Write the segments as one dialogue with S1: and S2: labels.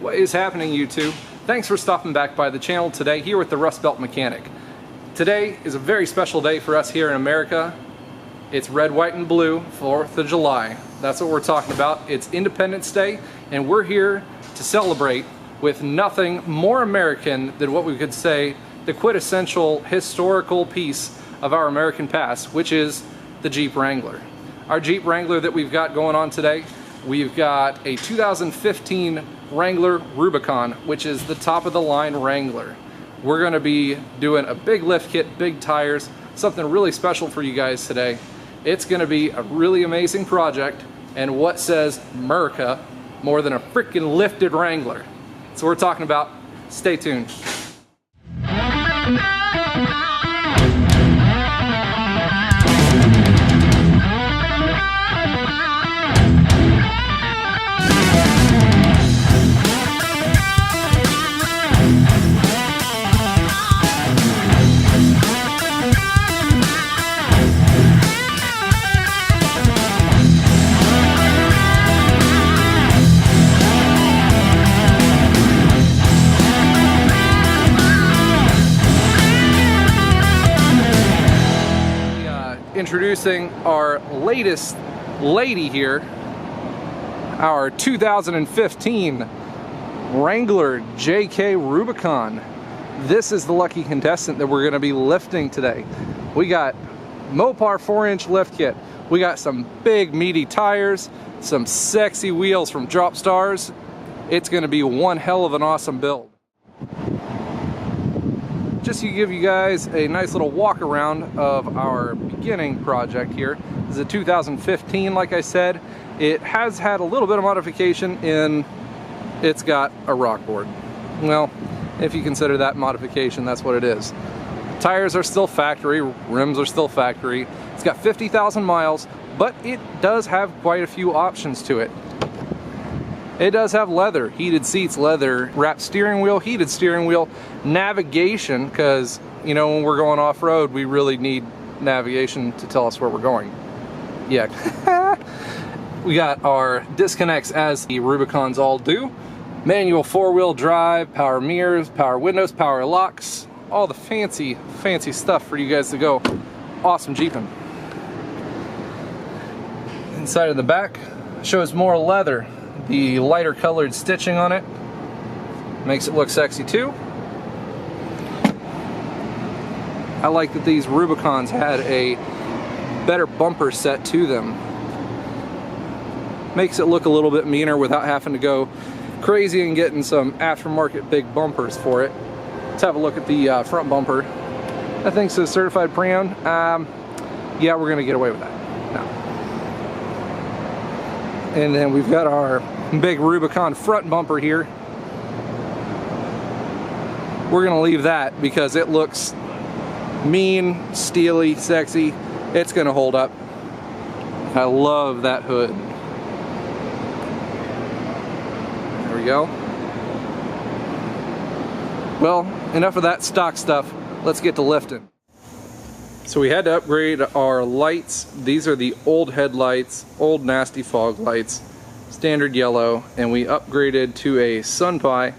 S1: What is happening, YouTube? Thanks for stopping back by the channel today here with the Rust Belt Mechanic. Today is a very special day for us here in America. It's red, white, and blue, 4th of July. That's what we're talking about. It's Independence Day, and we're here to celebrate with nothing more American than what we could say the quintessential historical piece of our American past, which is the Jeep Wrangler. Our Jeep Wrangler that we've got going on today, we've got a 2015 Wrangler Rubicon, which is the top of the line Wrangler. We're going to be doing a big lift kit, big tires, something really special for you guys today. It's going to be a really amazing project, and what says America more than a freaking lifted Wrangler? So we're talking about. Stay tuned. Introducing our latest lady here, our 2015 Wrangler JK Rubicon. This is the lucky contestant that we're going to be lifting today. We got Mopar 4-inch lift kit. We got some big meaty tires, some sexy wheels from Drop Stars. It's going to be one hell of an awesome build. Just to give you guys a nice little walk around of our beginning project here. This is a 2015, like I said. It has had a little bit of modification in it's got a rock board. Well, if you consider that modification, that's what it is. Tires are still factory, rims are still factory. It's got 50,000 miles, but it does have quite a few options to it. It does have leather, heated seats, leather, wrapped steering wheel, heated steering wheel, navigation, because, you know, when we're going off-road, we really need navigation to tell us where we're going. Yeah. We got our disconnects as the Rubicons all do. Manual 4-wheel drive, power mirrors, power windows, power locks, all the fancy stuff for you guys to go awesome Jeeping. Inside of the back shows more leather. The lighter colored stitching on it makes it look sexy too. I like that these Rubicons had a better bumper set to them. Makes it look a little bit meaner without having to go crazy and getting some aftermarket big bumpers for it. Let's have a look at the front bumper. That thing's a certified pre-owned. Yeah, we're gonna get away with that. No. And then we've got our big Rubicon front bumper here. We're gonna leave that because it looks mean, steely, sexy. It's gonna hold up. I love that hood. There we go. Well, enough of that stock stuff. Let's get to lifting. So we had to upgrade our lights. These are the old headlights, old nasty fog lights, standard yellow, and we upgraded to a SunPie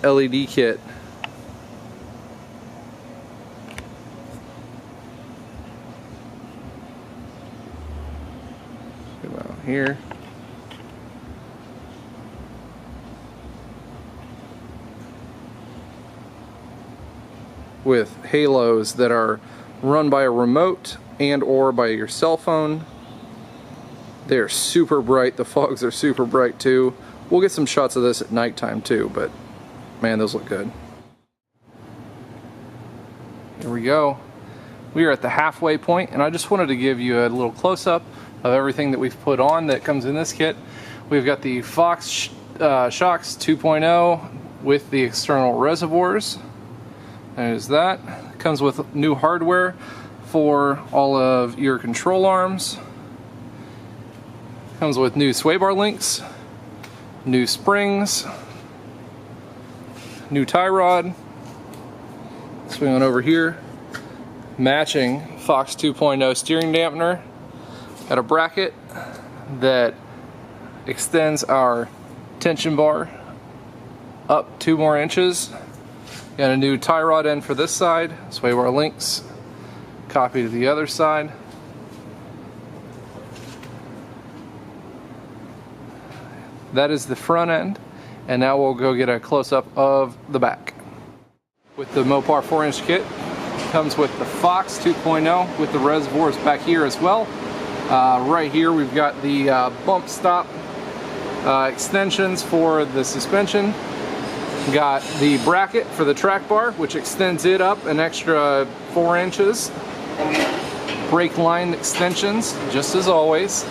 S1: LED kit. Go out here. With halos that are run by a remote and or by your cell phone. They're super bright. The fogs are super bright too. We'll get some shots of this at nighttime too, but man, those look good. Here we go. We are at the halfway point, and I just wanted to give you a little close-up of everything that we've put on that comes in this kit. We've got the Fox Shocks 2.0 with the external reservoirs. There's that. Comes with new hardware for all of your control arms. Comes with new sway bar links, new springs, new tie rod. Swing on over here. Matching Fox 2.0 steering dampener. Got a bracket that extends our tension bar up 2 more inches. Got a new tie rod end for this side. This way our links copy to the other side. That is the front end, and now we'll go get a close-up of the back. With the Mopar 4-inch kit, comes with the Fox 2.0 with the reservoirs back here as well. Right here we've got the bump stop extensions for the suspension. Got the bracket for the track bar, which extends it up an extra 4 inches. Brake line extensions, just as always.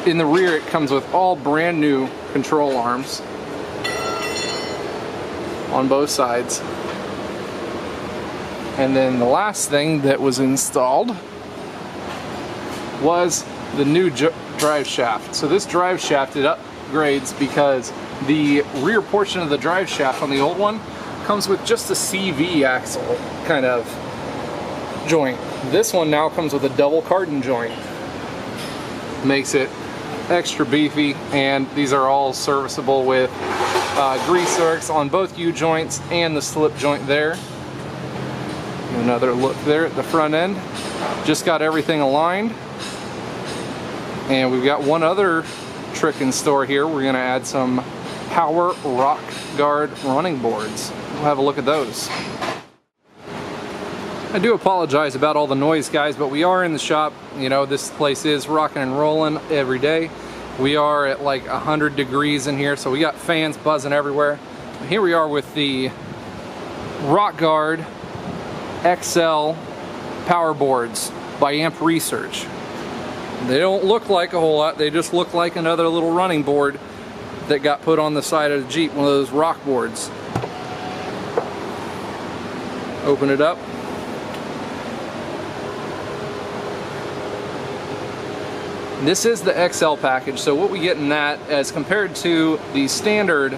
S1: In the rear, it comes with all brand new control arms on both sides. And then the last thing that was installed was the new drive shaft. So this drive shaft, it upgrades because the rear portion of the drive shaft on the old one comes with just a CV axle kind of joint. This one now comes with a double cardan joint. Makes it extra beefy, and these are all serviceable with grease zerks on both U-joints and the slip joint there. Another look there at the front end. Just got everything aligned, and we've got one other trick in store here. We're going to add some Power Rock Guard running boards. We'll have a look at those. I do apologize about all the noise, guys, but we are in the shop. You know, this place is rocking and rolling every day. We are at like 100 degrees in here, so we got fans buzzing everywhere. Here we are with the Rock Guard XL power boards by Amp Research. They don't look like a whole lot, they just look like another little running board that got put on the side of the Jeep, one of those rock boards. Open it up. This is the XL package, so what we get in that as compared to the standard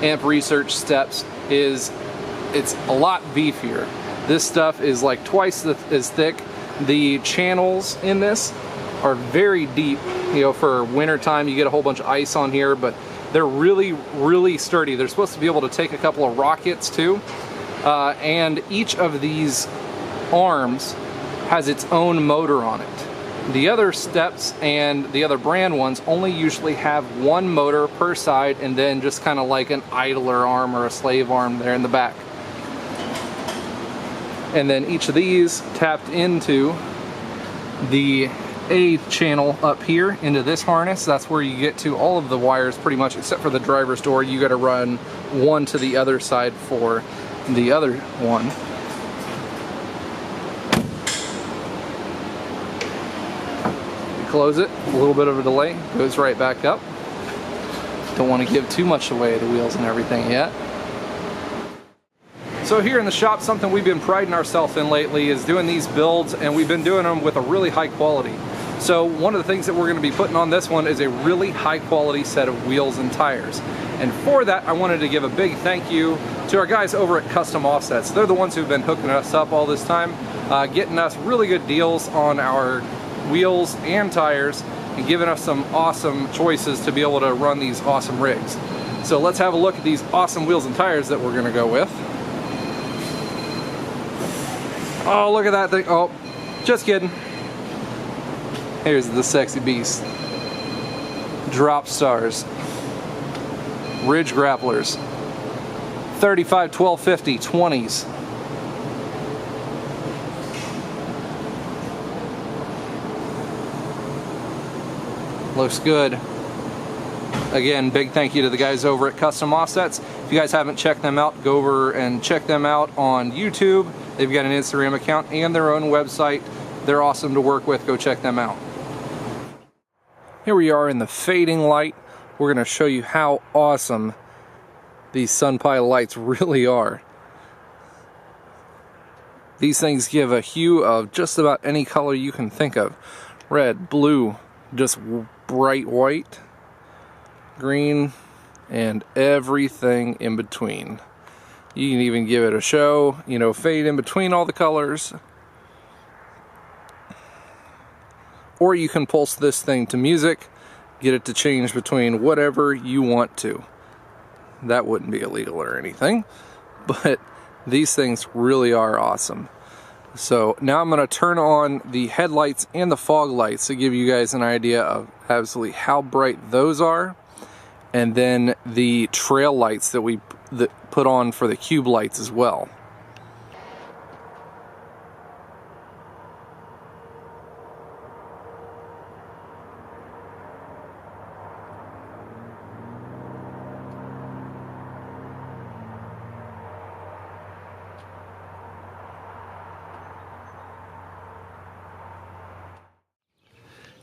S1: Amp Research steps is it's a lot beefier. This stuff is like twice as thick. The channels in this are very deep. You know, for winter time you get a whole bunch of ice on here, but they're really, really sturdy. They're supposed to be able to take a couple of rockets too. And each of these arms has its own motor on it. The other steps and the other brand ones only usually have one motor per side, and then just kind of like an idler arm or a slave arm there in the back. And then each of these tapped into the A channel up here into this harness. That's where you get to all of the wires pretty much, except for the driver's door. You got to run one to the other side for the other one. Close it, a little bit of a delay, goes right back up. Don't want to give too much away of the wheels and everything yet. So here in the shop, something we've been priding ourselves in lately is doing these builds, and we've been doing them with a really high quality. So one of the things that we're going to be putting on this one is a really high quality set of wheels and tires. And for that, I wanted to give a big thank you to our guys over at Custom Offsets. They're the ones who've been hooking us up all this time, getting us really good deals on our wheels and tires, and giving us some awesome choices to be able to run these awesome rigs. So let's have a look at these awesome wheels and tires that we're going to go with. Oh, look at that thing. Oh, just kidding. Here's the sexy beast. Drop Stars. Ridge Grapplers. 35 1250 20s. Looks good. Again, big thank you to the guys over at Custom Offsets. If you guys haven't checked them out, go over and check them out on YouTube. They've got an Instagram account and their own website. They're awesome to work with. Go check them out. Here we are in the fading light. We're going to show you how awesome these SunPy lights really are. These things give a hue of just about any color you can think of. Red, blue, just bright white, green, and everything in between. You can even give it a show, you know, fade in between all the colors. Or you can pulse this thing to music, get it to change between whatever you want to. That wouldn't be illegal or anything, but these things really are awesome. So now I'm going to turn on the headlights and the fog lights to give you guys an idea of absolutely how bright those are, and then the trail lights that we put on for the cube lights as well.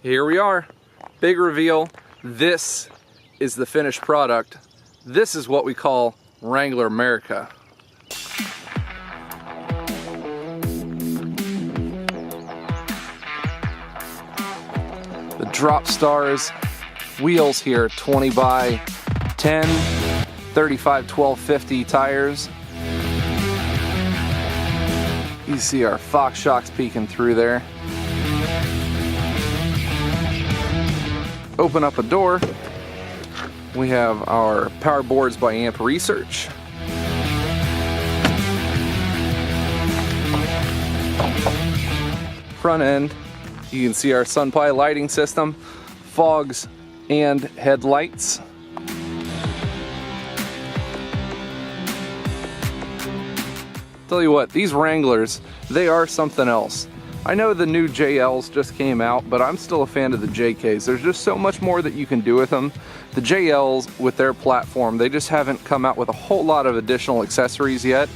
S1: Here we are, big reveal. This is the finished product. This is what we call Wrangler America. The drop stars, wheels here, 20 by 10, 35 1250 tires. You see our Fox shocks peeking through there. Open up a door, we have our power boards by Amp Research. Front end, you can see our SunPi lighting system, fogs and headlights. Tell you what, these Wranglers, they are something else. I know the new JLs just came out, but I'm still a fan of the JKs. There's just so much more that you can do with them. The JLs, with their platform, they just haven't come out with a whole lot of additional accessories yet.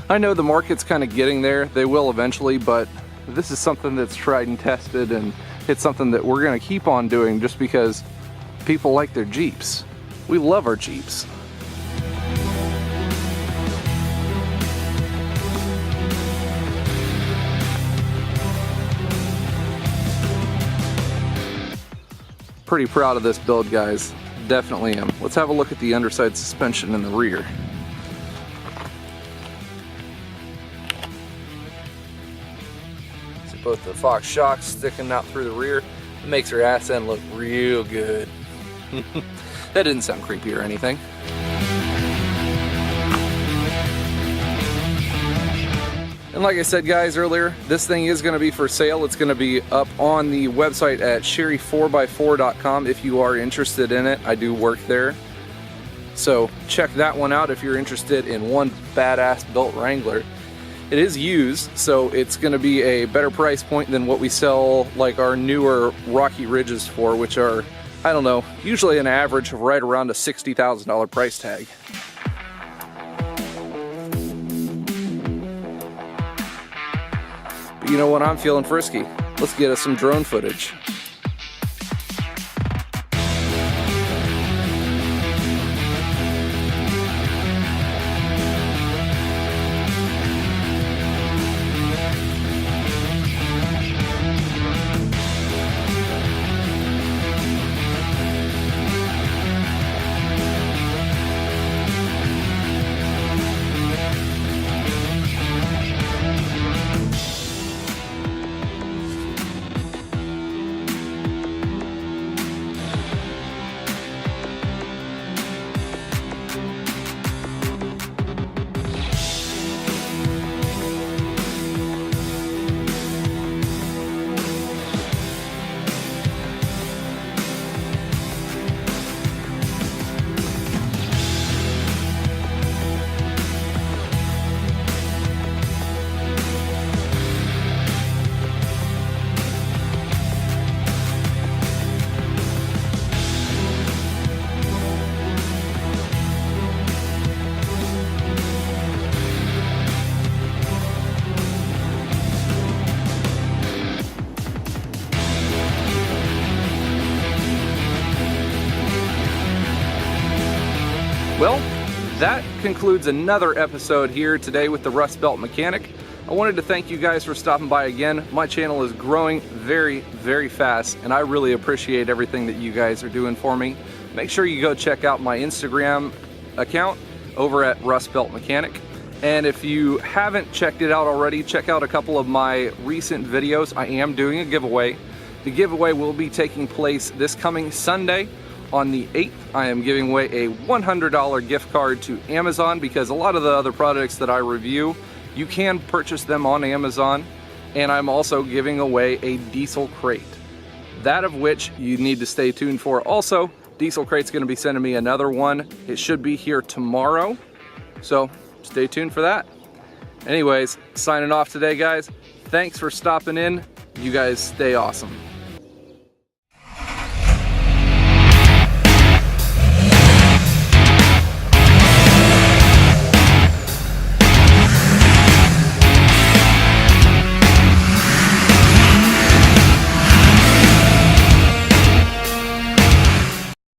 S1: I know the market's kind of getting there. They will eventually, but this is something that's tried and tested, and it's something that we're going to keep on doing just because people like their Jeeps. We love our Jeeps. Pretty proud of this build, guys. Definitely am. Let's have a look at the underside suspension in the rear. See both the Fox shocks sticking out through the rear. It makes her ass end look real good. That didn't sound creepy or anything. And like I said, guys, earlier, this thing is going to be for sale. It's going to be up on the website at sherry4x4.com if you are interested in it. I do work there. So check that one out if you're interested in one badass built Wrangler. It is used, so it's going to be a better price point than what we sell like our newer Rocky Ridges for, which are, I don't know, usually an average of right around a $60,000 price tag. You know what, I'm feeling frisky. Let's get us some drone footage. Well, that concludes another episode here today with the Rust Belt Mechanic. I wanted to thank you guys for stopping by again. My channel is growing very, very fast, and I really appreciate everything that you guys are doing for me. Make sure you go check out my Instagram account over at Rust Belt Mechanic. And if you haven't checked it out already, check out a couple of my recent videos. I am doing a giveaway. The giveaway will be taking place this coming Sunday On the 8th, I am giving away a $100 gift card to Amazon, because a lot of the other products that I review, you can purchase them on Amazon. And I'm also giving away a Diesel crate, that of which you need to stay tuned for. Also, Diesel Crate's going to be sending me another one. It should be here tomorrow, so stay tuned for that. Anyways, signing off today, guys. Thanks for stopping in. You guys stay awesome.